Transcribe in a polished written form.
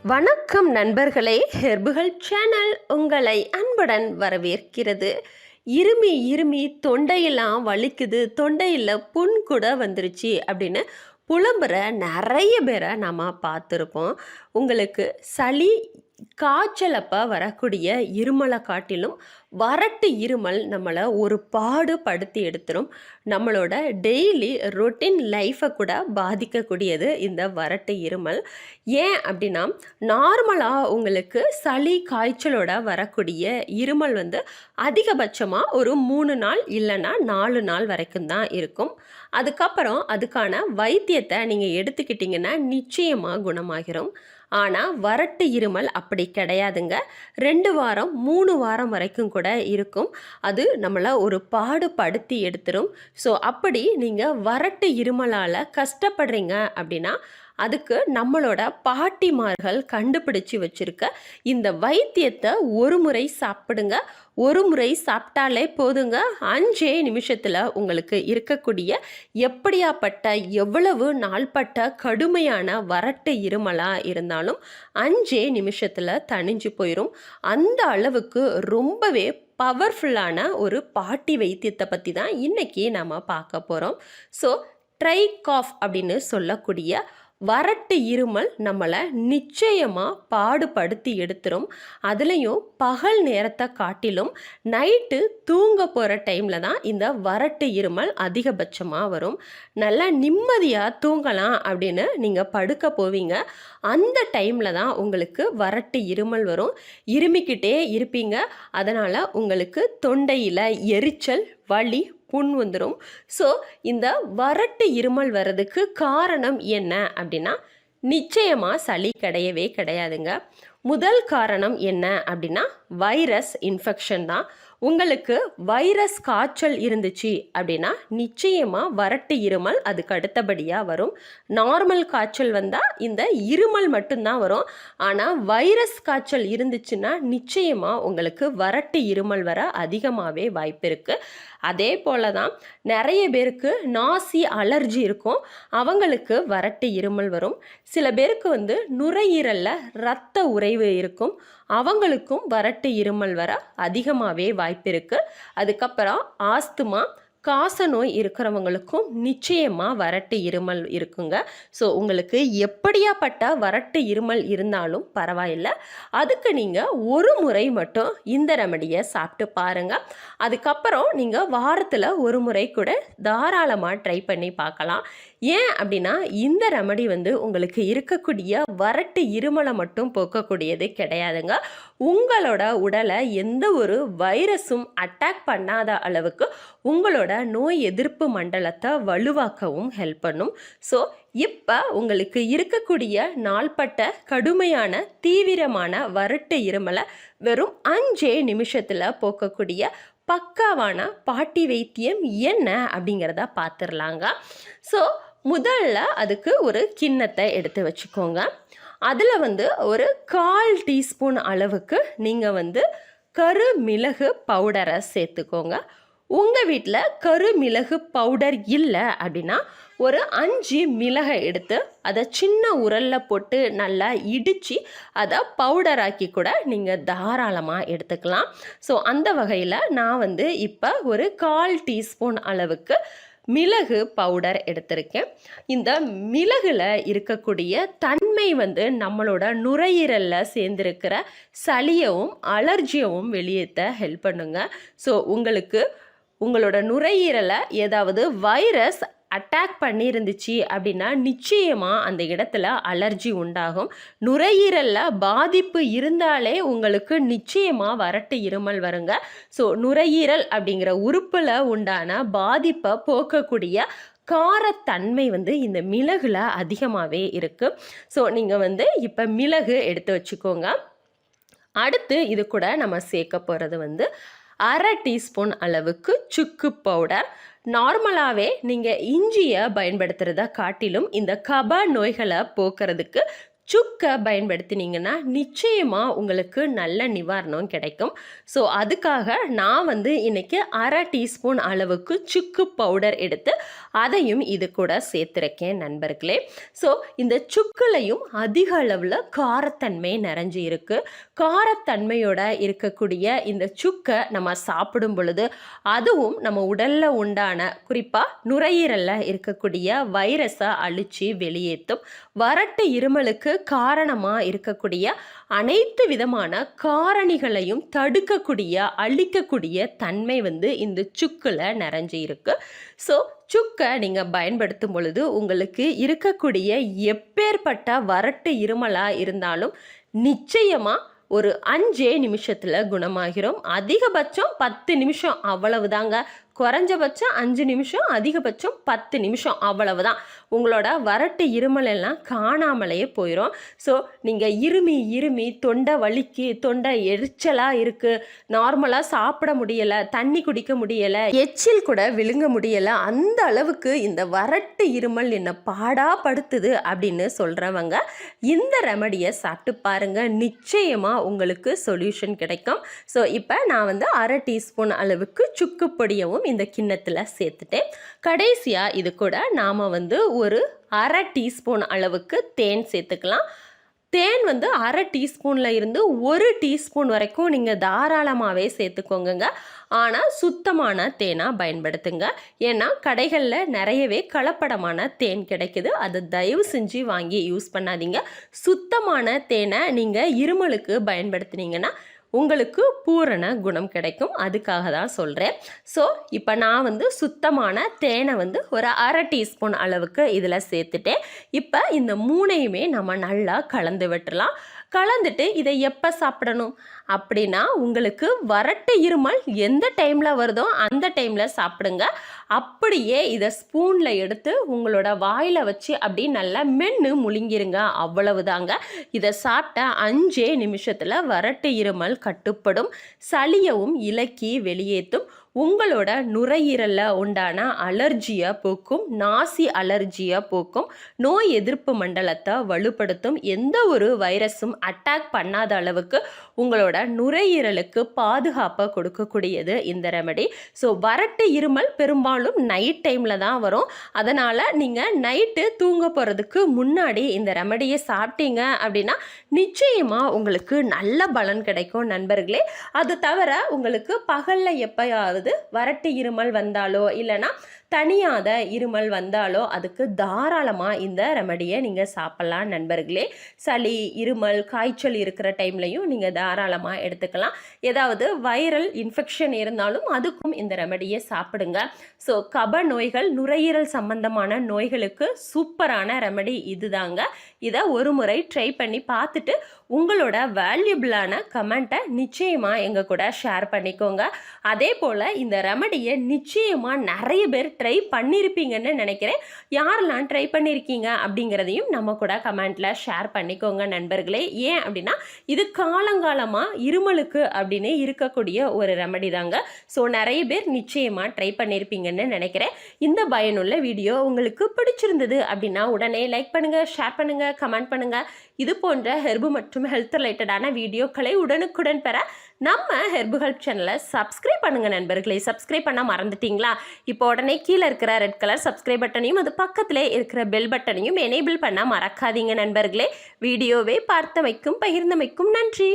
வணக்கம் நண்பர்களே, ஹெர்புகள் சேனல் உங்களை அன்புடன் வரவேற்கிறது. இருமி இருமி தொண்டையெல்லாம் வலிக்குது, தொண்டையில் புண் கூட வந்துருச்சு அப்படின்னு புலம்புற நிறைய பேரை நாம் பார்த்துருப்போம். உங்களுக்கு சளி காய்ச்சலப்போ வரக்கூடிய இருமலை காட்டிலும் வறட்டு இருமல் நம்மளை ஒரு பாடுபடுத்தி எடுத்துரும். நம்மளோட டெய்லி ரொட்டீன் லைஃப்பை கூட பாதிக்கக்கூடியது இந்த வறட்டு இருமல். ஏன் அப்படின்னா, நார்மலாக உங்களுக்கு சளி காய்ச்சலோட வரக்கூடிய இருமல் அதிகபட்சமாக ஒரு 3 நாள் இல்லைன்னா 4 நாள் வரைக்கும் தான் இருக்கும். அதுக்கப்புறம் அதுக்கான வைத்தியத்தை நீங்கள் எடுத்துக்கிட்டிங்கன்னா நிச்சயமாக குணமாகிரும். ஆனால் வறட்டு இருமல் அப்படி கிடையாதுங்க. 2 வாரம் 3 வாரம் வரைக்கும் கூட இருக்கும். அது நம்மளை ஒரு பாடுபடுத்தி எடுத்துரும். ஸோ அப்படி நீங்கள் வறட்டு இருமலால் கஷ்டப்படுறீங்க அப்படின்னா அதுக்கு நம்மளோட பாட்டிமார்கள் கண்டுபிடிச்சி வச்சுருக்க இந்த வைத்தியத்தை ஒரு முறை சாப்பிடுங்க. ஒரு முறை சாப்பிட்டாலே போதுங்க. 5 நிமிஷத்தில் உங்களுக்கு இருக்கக்கூடிய எப்படியாப்பட்ட எவ்வளவு நாள்பட்ட கடுமையான வறட்டு இருமலாக இருந்தாலும் 5 நிமிஷத்தில் தணிஞ்சு போயிடும். அந்த அளவுக்கு ரொம்பவே பவர்ஃபுல்லான ஒரு பாட்டி வைத்தியத்தை பற்றி தான் இன்றைக்கி நம்ம பார்க்க போகிறோம். ஸோ ட்ரை காஃப் அப்படின்னு சொல்லக்கூடிய வறட்டு இருமல் நம்மளை நிச்சயமாக பாடுபடுத்தி எடுத்துரும். அதுலேயும் பகல் நேரத்தை காட்டிலும் நைட்டு தூங்க போகிற டைமில் தான் இந்த வறட்டு இருமல் அதிகபட்சமாக வரும். நல்லா நிம்மதியாக தூங்கலாம் அப்படின்னு நீங்கள் படுக்க போவீங்க. அந்த டைமில் தான் உங்களுக்கு வறட்டு இருமல் வரும். இருமிக்கிட்டே இருப்பீங்க. அதனால் உங்களுக்கு தொண்டையில் எரிச்சல், வலி, புண் வந்துடும். ஸோ இந்த வறட்டு இருமல் வர்றதுக்கு காரணம் என்ன அப்படின்னா நிச்சயமாக சளி கிடையவே கிடையாதுங்க. முதல் காரணம் என்ன அப்படின்னா வைரஸ் இன்ஃபெக்ஷன் தான். உங்களுக்கு வைரஸ் காய்ச்சல் இருந்துச்சு அப்படின்னா நிச்சயமாக வறட்டு இருமல் அதுக்கு அடுத்தபடியாக வரும். நார்மல் காய்ச்சல் வந்தால் இந்த இருமல் மட்டும்தான் வரும். ஆனால் வைரஸ் காய்ச்சல் இருந்துச்சுன்னா நிச்சயமாக உங்களுக்கு வறட்டு இருமல் வர அதிகமாகவே வாய்ப்பு இருக்குது. அதே போல தான் நிறைய பேருக்கு நாசி அலர்ஜி இருக்கும். அவங்களுக்கு வறட்டு இருமல் வரும். சில பேருக்கு நுரையீரலில் இரத்த உறைவு இருக்கும். அவங்களுக்கும் வறட்டு இருமல் வர அதிகமாகவே வாய்ப்பு இருக்குது. அதுக்கப்புறம் ஆஸ்துமா, காசநோய் இருக்கிறவங்களுக்கும் நிச்சயமாக வறட்டு இருமல் இருக்குங்க. ஸோ உங்களுக்கு எப்படியாப்பட்ட வறட்டு இருமல் இருந்தாலும் பரவாயில்லை. அதுக்கு நீங்கள் ஒரு முறை மட்டும் இந்த ரெமடியை சாப்பிட்டு பாருங்கள். அதுக்கப்புறம் நீங்கள் வாரத்தில் ஒரு முறை கூட தாராளமாக ட்ரை பண்ணி பார்க்கலாம். ஏன் அப்படின்னா இந்த ரெமடி உங்களுக்கு இருக்கக்கூடிய வறட்டு இருமலை மட்டும் போக்கக்கூடியது கிடையாதுங்க. உங்களோட உடலை எந்த ஒரு வைரஸும் அட்டாக் பண்ணாத அளவுக்கு உங்களோட நோய் எதிர்ப்பு மண்டலத்தை வலுவாக்கவும் ஹெல்ப் பண்ணும். ஸோ இப்போ உங்களுக்கு இருக்கக்கூடிய நாள்பட்ட கடுமையான தீவிரமான வறட்டு இருமலை வெறும் 5 நிமிஷத்தில் போக்கக்கூடிய பக்காவான பாட்டி வைத்தியம் என்ன அப்படிங்கிறத பார்த்துடலாங்க. ஸோ முதல்ல அதுக்கு ஒரு கிண்ணத்தை எடுத்து வச்சுக்கோங்க. அதில் ஒரு 1/4 டீஸ்பூன் அளவுக்கு நீங்கள் கருமிளகு பவுடரை சேர்த்துக்கோங்க. உங்கள் வீட்டில் கருமிளகு பவுடர் இல்லை அப்படின்னா ஒரு 5 மிளகை எடுத்து அதை சின்ன உரலில் போட்டு நல்லா இடித்து அதை பவுடராக்கி கூட நீங்கள் தாராளமாக எடுத்துக்கலாம். ஸோ அந்த வகையில் நான் இப்போ ஒரு 1/4 டீஸ்பூன் அளவுக்கு மிளகு பவுடர் எடுத்திருக்கேன். இந்த மிளகுல இருக்கக்கூடிய தன்மை நம்மளோட நுரையீரலில் சேர்ந்திருக்கிற சளியவும் அலர்ஜியவும் வெளியேற்ற ஹெல்ப் பண்ணுங்க. ஸோ உங்களோட நுரையீரலை ஏதாவது வைரஸ் அட்டாக் பண்ணியிருந்துச்சு அப்படின்னா நிச்சயமாக அந்த இடத்துல அலர்ஜி உண்டாகும். நுரையீரலில் பாதிப்பு இருந்தாலே உங்களுக்கு நிச்சயமாக வறட்டு இருமல் வருங்க. ஸோ நுரையீரல் அப்படிங்கிற உறுப்பில் உண்டான பாதிப்பை போக்கக்கூடிய காரத்தன்மை இந்த மிளகுல அதிகமாகவே இருக்குது. ஸோ நீங்கள் இப்போ மிளகு எடுத்து வச்சுக்கோங்க. அடுத்து இது கூட நம்ம சேர்க்க போகிறது 1/2 டீஸ்பூன் அளவுக்கு சுக்கு பவுடர். நார்மலாகவே நீங்கள் இஞ்சியை பயன்படுத்துகிறத காட்டிலும் இந்த கப நோய்களை போக்குறதுக்கு சுக்கை பயன்படுத்தினீங்கன்னா நிச்சயமாக உங்களுக்கு நல்ல நிவாரணம் கிடைக்கும். ஸோ அதுக்காக நான் இன்னைக்கு அரை டீஸ்பூன் அளவுக்கு சுக்கு பவுடர் எடுத்து அதையும் இது கூட சேர்த்துருக்கேன் நண்பர்களே. ஸோ இந்த சுக்குலையும் அதிக அளவில் காரத்தன்மை நிறைஞ்சு இருக்கு. காரத்தன்மையோட இருக்கக்கூடிய இந்த சுக்கை நம்ம சாப்பிடும் பொழுது அதுவும் நம்ம உடலில் உண்டான குறிப்பாக நுரையீரலில் இருக்கக்கூடிய வைரஸை அழித்து வெளியேற்றும். வறட்டு இருமலுக்கு காரணமாக இருக்கக்கூடிய அனைத்து விதமான காரணிகளையும் தடுக்கக்கூடிய அழிக்கக்கூடிய தன்மை இந்த சுக்கில் நிறைஞ்சு இருக்கு. ஸோ சுக்கை நீங்கள் பயன்படுத்தும் பொழுது உங்களுக்கு இருக்கக்கூடிய எப்பேற்பட்ட வறட்டு இருமலாக இருந்தாலும் நிச்சயமாக ஒரு 5 நிமிஷத்தில் குணமாகிறோம். அதிகபட்சம் 10 நிமிஷம் அவ்வளவுதாங்க. குறைஞ்சபட்சம் 5 நிமிஷம், அதிகபட்சம் 10 நிமிஷம் அவ்வளவுதான். உங்களோட வறட்டு இருமல் எல்லாம் காணாமலேயே போயிடும். ஸோ நீங்கள் இருமி தொண்டை வலிக்கு, தொண்டை எரிச்சலாக இருக்குது, நார்மலாக சாப்பிட முடியலை, தண்ணி குடிக்க முடியலை, எச்சில் கூட விழுங்க முடியலை, அந்த அளவுக்கு இந்த வறட்டு இருமல் என்னை பாடாப்படுத்துது அப்படின்னு சொல்கிறவங்க இந்த ரெமடியை சாப்பிட்டு பாருங்கள். நிச்சயமாக உங்களுக்கு சொல்யூஷன் கிடைக்கும். ஸோ இப்போ நான் அரை டீஸ்பூன் அளவுக்கு சுக்கு பொடியவும் இந்த கிண்ணத்தில் சேர்த்துட்டேன். கடைசியாக இது கூட நாம் ஒரு அரை டீஸ்பூன் அளவுக்கு தேன் சேர்த்துக்கலாம். தேன் அரை டீஸ்பூனில் இருந்து 1 டீஸ்பூன் வரைக்கும் நீங்கள் தாராளமாகவே சேர்த்துக்கோங்க. ஆனால் சுத்தமான தேனாக பயன்படுத்துங்க. ஏன்னா கடைகளில் நிறையவே கலப்படமான தேன் கிடைக்குது. அதை தயவு செஞ்சு வாங்கி யூஸ் பண்ணாதீங்க. சுத்தமான தேனை நீங்கள் இருமலுக்கு பயன்படுத்தினீங்கன்னா உங்களுக்கு பூரண குணம் கிடைக்கும். அதுக்காக தான் சொல்கிறேன். ஸோ இப்போ நான் சுத்தமான தேனை ஒரு அரை டீஸ்பூன் அளவுக்கு இதில் சேர்த்துட்டேன். இப்போ இந்த 3ஐயுமே நம்ம நல்லா கலந்து விட்டுறலாம். கலந்துட்டு இதை எப்போ சாப்பிடணும் அப்படின்னா, உங்களுக்கு வறட்டு இருமல் எந்த டைமில் வருதோ அந்த டைமில் சாப்பிடுங்க. அப்படியே இதை ஸ்பூனில் எடுத்து உங்களோட வாயில் வச்சு அப்படி நல்லா மென்று முழுங்கிருங்க. அவ்வளவுதாங்க. இதை சாப்பிட்ட 5 நிமிஷத்தில் வறட்டு இருமல் கட்டுப்படும். சளியவும் இலக்கி வெளியேற்றும். உங்களோட நுரையீரலில் உண்டான அலர்ஜியை போக்கும், நாசி அலர்ஜியை போக்கும், நோய் எதிர்ப்பு மண்டலத்தை வலுப்படுத்தும். எந்த ஒரு வைரஸும் அட்டாக் பண்ணாத அளவுக்கு உங்களோட நுரையீரலுக்கு பாதுகாப்பை கொடுக்கக்கூடியது இந்த ரெமடி. ஸோ வறட்டு இருமல் பெரும்பாலும் நைட் டைமில் தான் வரும். அதனால் நீங்கள் நைட்டு தூங்க போகிறதுக்கு முன்னாடி இந்த ரெமடியை சாப்பிட்டீங்க அப்படின்னா நிச்சயமாக உங்களுக்கு நல்ல பலன் கிடைக்கும் நண்பர்களே. அது தவிர உங்களுக்கு பகலில் எப்பயாவது வறட்டு இருமல் வந்தாலோ இல்லைன்னா தனியாத இருமல் வந்தாலோ அதுக்கு தாராளமாக இந்த ரெமடியை நீங்கள் சாப்பிட்லாம் நண்பர்களே. சளி, இருமல், காய்ச்சல் இருக்கிற டைம்லையும் நீங்கள் தாராளமாக எடுத்துக்கலாம். ஏதாவது வைரல் இன்ஃபெக்ஷன் இருந்தாலும் அதுக்கும் இந்த ரெமடியை சாப்பிடுங்க. ஸோ கப நோய்கள், நுரையீரல் சம்பந்தமான நோய்களுக்கு சூப்பரான ரெமடி இதுதாங்க. இதை ஒரு முறை ட்ரை பண்ணி பார்த்துட்டு உங்களோட வேல்யூபிளான கமெண்ட்டை நிச்சயமாக எங்கள் கூட ஷேர் பண்ணிக்கோங்க. அதே போல் இந்த ரெமடியை நிச்சயமாக நிறைய பேர் ட்ரை பண்ணியிருப்பீங்கன்னு நினைக்கிறேன். யாரெல்லாம் ட்ரை பண்ணியிருக்கீங்க அப்படிங்கிறதையும் நம்ம கூட கமெண்ட்டில் ஷேர் பண்ணிக்கோங்க நண்பர்களே. ஏன் அப்படின்னா இது காலங்காலமாக இருமலுக்கு அப்படின்னு இருக்கக்கூடிய ஒரு ரெமடி தாங்க. ஸோ நிறைய பேர் நிச்சயமாக ட்ரை பண்ணியிருப்பீங்கன்னு நினைக்கிறேன். இந்த பயனுள்ள வீடியோ உங்களுக்கு பிடிச்சிருந்தது அப்படின்னா உடனே லைக் பண்ணுங்கள், ஷேர் பண்ணுங்கள், கமெண்ட் பண்ணுங்கள். இது போன்ற ஹெர்பு மற்றும் ஹெல்த் ரிலேட்டடான வீடியோக்களை உடனுக்குடன் பெற நம்ம ஹெர்பு ஹெல்ப் சேனலை சப்ஸ்கிரைப் பண்ணுங்கள் நண்பர்களே. சப்ஸ்கிரைப் பண்ண மறந்துட்டீங்களா? இப்போ உடனே கீழே இருக்கிற ரெட் கலர் சப்ஸ்கிரைப் பட்டனையும் அது பக்கத்திலே இருக்கிற பெல் பட்டனையும் எனேபிள் பண்ண மறக்காதீங்க நண்பர்களே. வீடியோவை பார்த்தமைக்கும் பகிர்ந்தமைக்கும் நன்றி.